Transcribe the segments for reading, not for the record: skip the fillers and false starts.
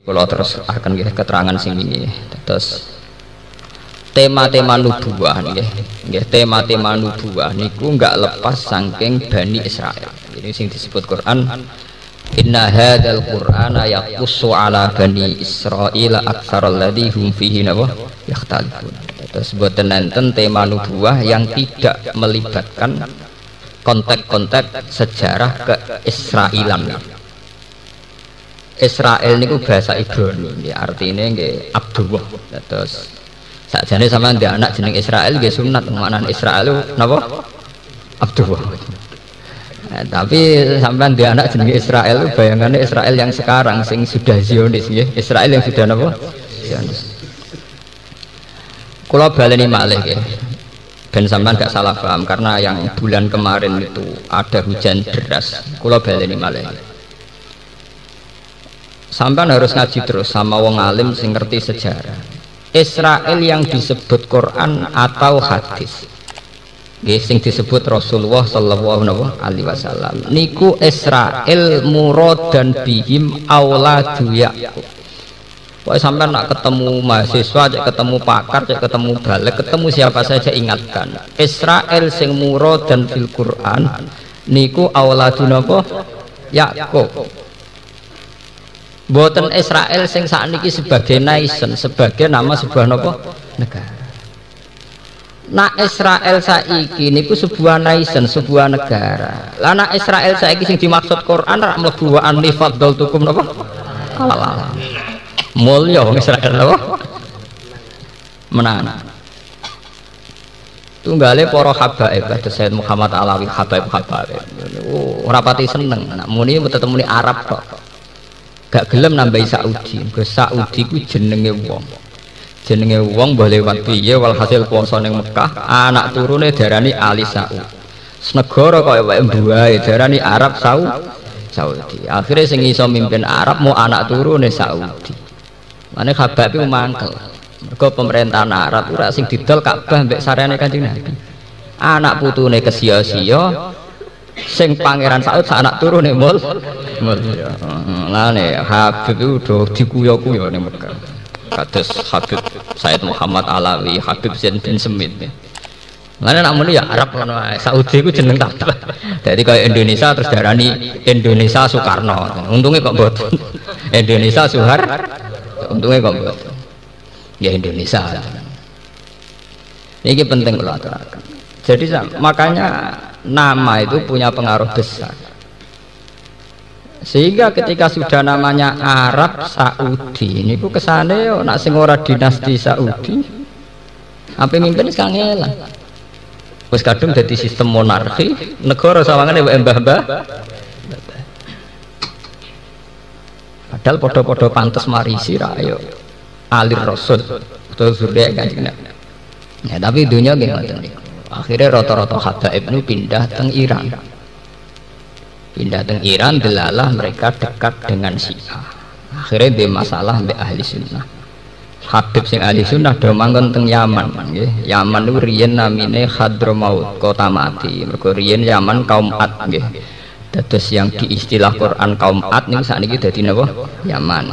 Kalau terus akan keterangan sing ini. Terus tema-tema nubuwah nggih. Tema-tema nubuwah niku enggak lepas saking Bani Israil. Ini sing disebut Quran, inna hadzal qur'ana yaqussu ala bani Israil aktsaral ladzi hum fihi yakhtalifun. Terus boten enten tema nubuwah yang tidak melibatkan konteks-konteks sejarah keisrailan. Israel niku bahasa Ibrani, artinya nggih Abdullah. Terus sakjane sampean ndek anak jeneng Israel nggih sunat, maknane Israel napa? Abdullah. Tapi sampean ndek anak jeneng Israel bayangannya Israel yang sekarang sing sudah Zionis nggih, Israel yang sudah napa? Zionis. Kula baleni malih nggih. Ben sampean gak salah paham karena yang bulan kemarin itu ada hujan deras. Kula baleni malih. Sampai harus ngaji terus sama wong alim sing ngerti sejarah. Israel yang disebut Quran atau hadis, sing disebut Rasulullah Shallallahu Alaihi Wasallam. Niku Israel murad dan bihim auladu Yakub. Pokoknya sampai nak ketemu mahasiswa, cek ketemu pakar, cek ketemu balik, ketemu siapa saja ingatkan. Israel sing murad dan fil Quran niku auladu napa? Yakub. Boten Israel sing sakniki sebagai nation, sebagai nama sebuah nopo negara. Nak Israel saiki niku sebuah nation, sebuah negara. Lah nak Israel saiki sing dimaksud Quran rak mlebu wa anifadul tukum nopo? Halal. Mulya wong Israel nopo? Menang. Tunggale para habaib kados Sayyid Muhammad Alawi habaib. Ora pati seneng nak muni tetep muni Arab kok. Gak gelem nambahi Saudi. Saudi ku jenenge wong mbah lewat piye walhasil puasa ning Mekah anak turune darani Ali Saud. Senegara kaya wae mbuahe darani Arab Saudi. Akhirnya sing iso mimpin Arab mau anak turune Saudi. Mane Habab iku mangkel. Mergo pemerintahan Arab ora sing didol Ka'bah mbek sarene Kanjeng Nabi. Anak putune kesia-sia sing pangeran Saud sak anak turune mul. Lane Habib itu udah dikuyo-kuyo ning Mekah. Kados Habib Said Muhammad Alawi, Habib Zain bin Semit. Lane namune ya Arab ngono ae. Saudi ku jeneng tabah. Dadi kaya Indonesia terus darani Indonesia Soekarno. Untunge kok mboten. Indonesia Suhar. Untunge kok mboten. Ya Indonesia. Ini penting kula aturaken. Jadi makanya nama itu punya pengaruh besar. Sehingga ketika sudah namanya Arab Saudi ini ku kesane yo nak sing ora dinasti Saudi apa mimpin sekarang ngelang wis kadung dadi sistem monarki negara sawangane wae mbah-mbah padahal podo-podo pantes marisi ra yo alir rasul utawa zuriat Kanjeng Nabi. Ya tapi dunia nggih ngoten niku. Akhirnya rata-rata habaib itu pindah teng Iran. Pindah teng Iran delalah mereka dekat dengan Syiah. Akhirnya dia masalah mbek ahli sunnah. Habib sing ahli sunnah do manggon teng Yaman nggih. Yaman niku riyen namine Hadramaut, kota mati. Mergo riyen Yaman kaum Ad nggih. Dados yang diistilah Quran kaum Ad niku sakniki dadi napa? Yaman.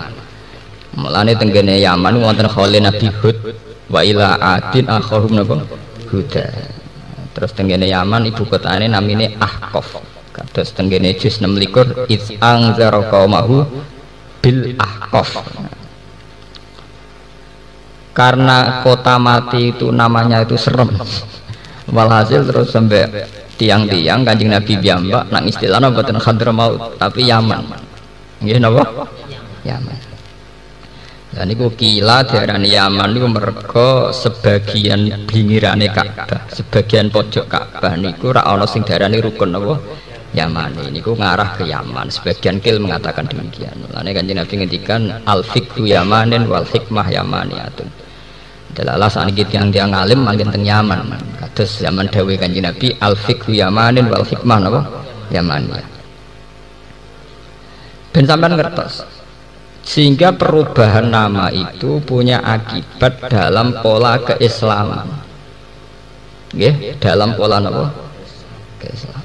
Mulane teng kene Yaman wonten Khalil Nabi Hud wa ila adin akhahum napa? Huda. Terus teng kene Yaman ibu kotane namine Ahqaf. Kados tenggene juz 26 iz anzara qaumahu bil ahqaf. Karena kota mati itu namanya itu serem. Walhasil terus sampai tiang-tiang Kanjeng Nabi piyambak nang istilahna mboten Hadramaut tapi Yaman. Nggih napa? Yaman. Dan niku kila diarani Yaman niku merga sebagian pinggirane Ka'bah, sebagian pojok Ka'bah niku ora ana sing diarani rukun napa? Yaman ini ku ngarah ke Yaman. Sebagian kil mengatakan demikian. Mulane Kanjeng Nabi ngendikan al fiqhu yamanin wal hikmah yamaniyatun. Dalalah saniki tiang-tiang alim manggen teng Yaman. Kados zaman dawuh Kanjeng Nabi al fiqhu yamanin wal hikmah napa? Yamaniyah. Ben sampean ngertos. Sehingga perubahan nama itu punya akibat dalam pola keislaman. Nggih, dalam pola napa? Keislaman.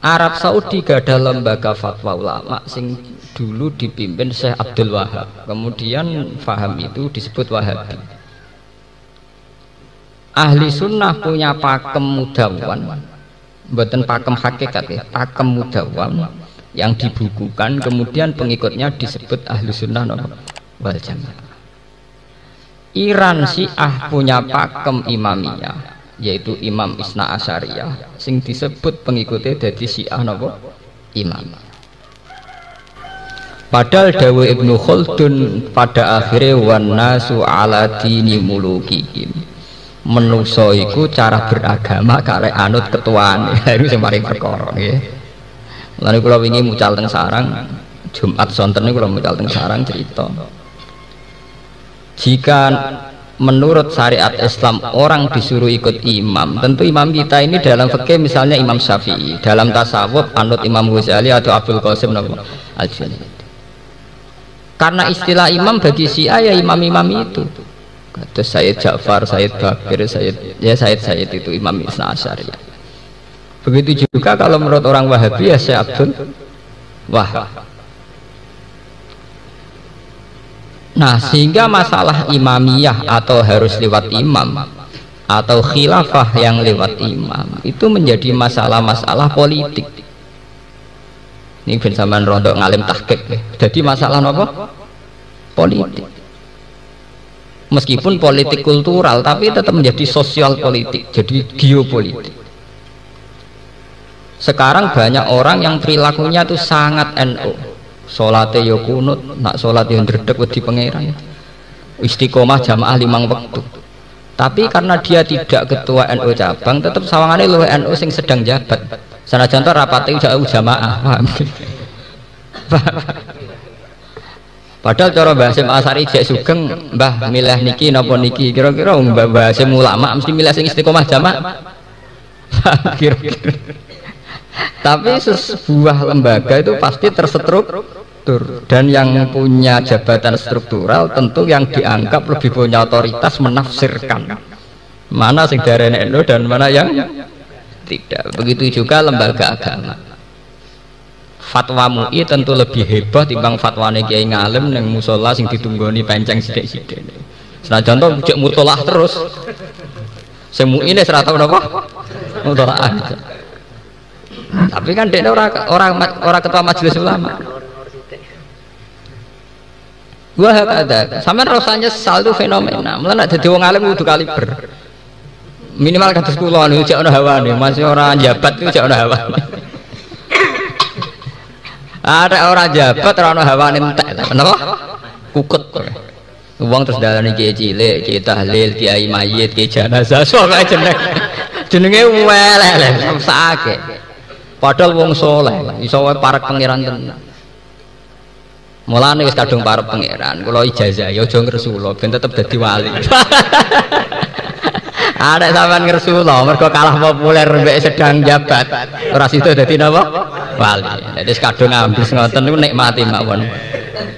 Arab Saudi gak ada lembaga fatwa ulama sing dulu dipimpin Syekh Abdul Wahab, kemudian faham itu disebut Wahabi. Ahli sunnah punya pakem mudawwan, buatan pakem hakikat ya, pakem mudawwan yang dibukukan, kemudian pengikutnya disebut ahli sunnah wal jamaah. Iran Syiah punya pakem imamiyah, yaitu Imam Isna Asyariyah, sing disebut pengikutnya dari Syiah napa imam. Padahal dawe Ibnu Khaldun pada akhirnya wan nasu ala dini mulukihim, menusa iku cara beragama karek anut ketuane. Iku sing paling perkara nggih. Lan kula wingi mucal teng sarang Jumat sonten niku kula mucal teng sarang cerita. Jika menurut syariat Islam orang disuruh ikut imam, tentu imam kita ini dalam fikih misalnya Imam Syafi'i, dalam tasawuf anut Imam Ghazali atau Abdul Qasim Al-Junaidi. Karena istilah imam bagi Syiah ya imam-imam itu. Kata Sayyid Ja'far, Sayyid Bakir, Sayyid itu Imam Isna Asyariyah. Begitu juga kalau menurut orang Wahabi ya Syekh Abdul Wahab. Nah, sehingga masalah imamiyah atau harus lewat imam atau khilafah yang lewat imam itu menjadi masalah-masalah politik. Ini ben sampean rondo ngalim tahqiq. Jadi masalah apa? Politik. Meskipun politik kultural tapi tetap menjadi sosial politik, jadi geopolitik. Sekarang banyak orang yang perilakunya itu sangat NU. Salate yo kunut, nak salat yo ndredeg wedi pangeran. Istiqomah jamaah 5 waktu. Tapi karena dia tidak ketua NU cabang, tetap sawangane luwih NU sing sedang jabat. Sanajan to rapate jamaah, paham? Padahal cara Mbah Hasyim Asari jek sugeng, Mbah milih niki napa niki, kira-kira Mbah Hasyim ulama mesti milih sing istiqomah jamaah. Kira-kira. Tapi sebuah lembaga itu pasti terstruktur, dan yang punya jabatan struktural tentu yang dianggap lebih punya otoritas menafsirkan mana sing darane NU dan mana yang tidak. Begitu juga lembaga agama. Fatwa MUI tentu lebih hebat timbang fatwane kiai ngalim nang musala sing ditunggoni penceng sithik-sithik. Senajan to cek mutolaah terus. Sing MUI ne ora tau napa? Mutolaah. Tapi kan dia orang ketua majelis ulama. Wah ada, sampai rasanya saldo fenomena. Malah nak jadi wong alim kudu kaliber. Minimal kados kula niku jek ana hawane, masih orang jabat niku jek ana hawane. Ada orang jabat ora ana hawane entek. Kenapa? Kukut. Wong terus dalane kiai cilik, kiai tahlil, kiai mayit, kiai jenazah, sok ae jenenge welele sakake. Padahal wong soleh, iso wae parek pangeran tenan. Mulane wis kadung parek pangeran, kula ijazah ya aja ngresula ben tetep dadi wali. Ada sampean ngresula mergo kalah populer mbek sedang jabat. Ora sida dadi napa? Wali. Dadi kadung ambis ngoten niku nikmati mawon.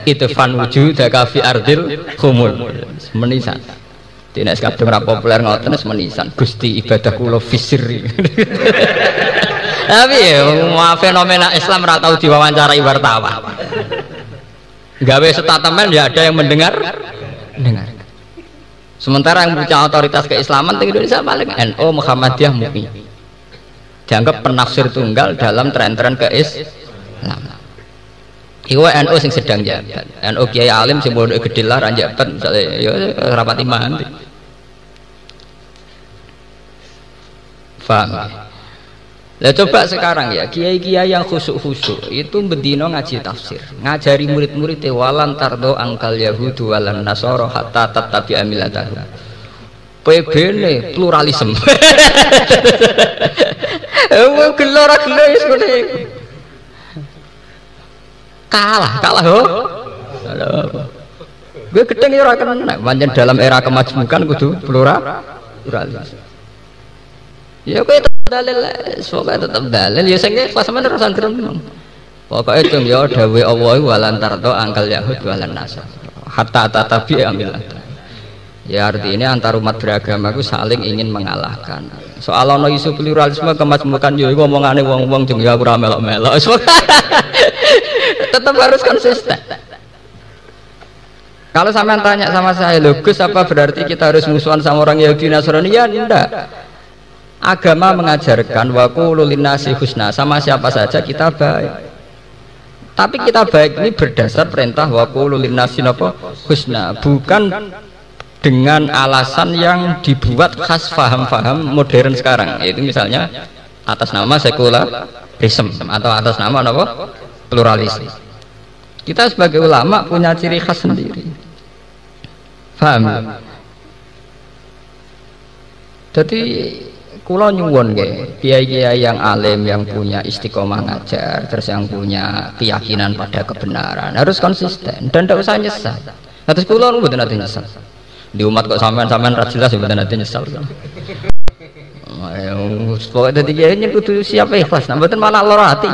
Itu fan wujudaka fi ardil khumul. Menisan. Dene kadung ra populer ngoten wis menisan. Gusti ibadah kula fisiri. Tapi ya, fenomena Islam ora tau diwawancarai wartawan. Gawe statement ya ada yang mendengar. Sementara yang punya otoritas keislaman di Indonesia paling NU, Muhammadiyah, MUI. Dianggap penafsir tunggal dalam tren-tren keislaman. Iku NU sing sedang jabat. NU kiai alim sing bodoh gede lah ranjabat misalnya ya rapati mandi. Faham? Lah coba sekarang ya kiai-kiai yang khusuk-khusuk itu bendino ngaji tafsir, ngajari murid-murid walan tardo angkal yahudu walan nasoro hatta tatabi amilatahum. PBN pluralisme. Gelora gelis ngene. Kalah ho. Gue gedeng ora kena, pancen dalam era kemajemukan kudu pluralis. Ya kowe dalil, semoga tetap dalil. Ya sing ikhlas sampeyan ora sandrem. Pokoke cung ya dawuh Allah walan tardo angkal yahud walan nasar. Hatta tatabi amilah. Ya artinya antar umat beragama itu saling ingin mengalahkan. Soal ono isu pluralisme kemajemukan yo iku omongane wong-wong cung ya ora melok-melok. Tetap harus konsisten. Kalau sampean tanya sama saya, loh Gus, apa berarti kita harus musuhan sama orang Yahudi Nasrani? Ya enggak. Agama mengajarkan wa qulu linnasi husna, sama siapa saja kita baik. Tapi kita baik ini berdasar perintah wa qulu linnasi husna, bukan dengan alasan yang dibuat khas faham-faham modern sekarang. Yaitu misalnya atas nama sekularisme atau atas nama pluralis. Kita sebagai ulama punya ciri khas sendiri. Paham? Jadi kula nyuwun nggih, kiai-kiai yang alim yang punya istiqomah ngajar, terus yang punya keyakinan pada kebenaran harus konsisten dan tidak usah nyesal. Terus kula nu mboten ate nyesal. Di umat kok sampean ra jelas mboten ate nyesal. Ayo, pokoknya dadi kiai kudu siap ikhlas, mboten malah lara ati.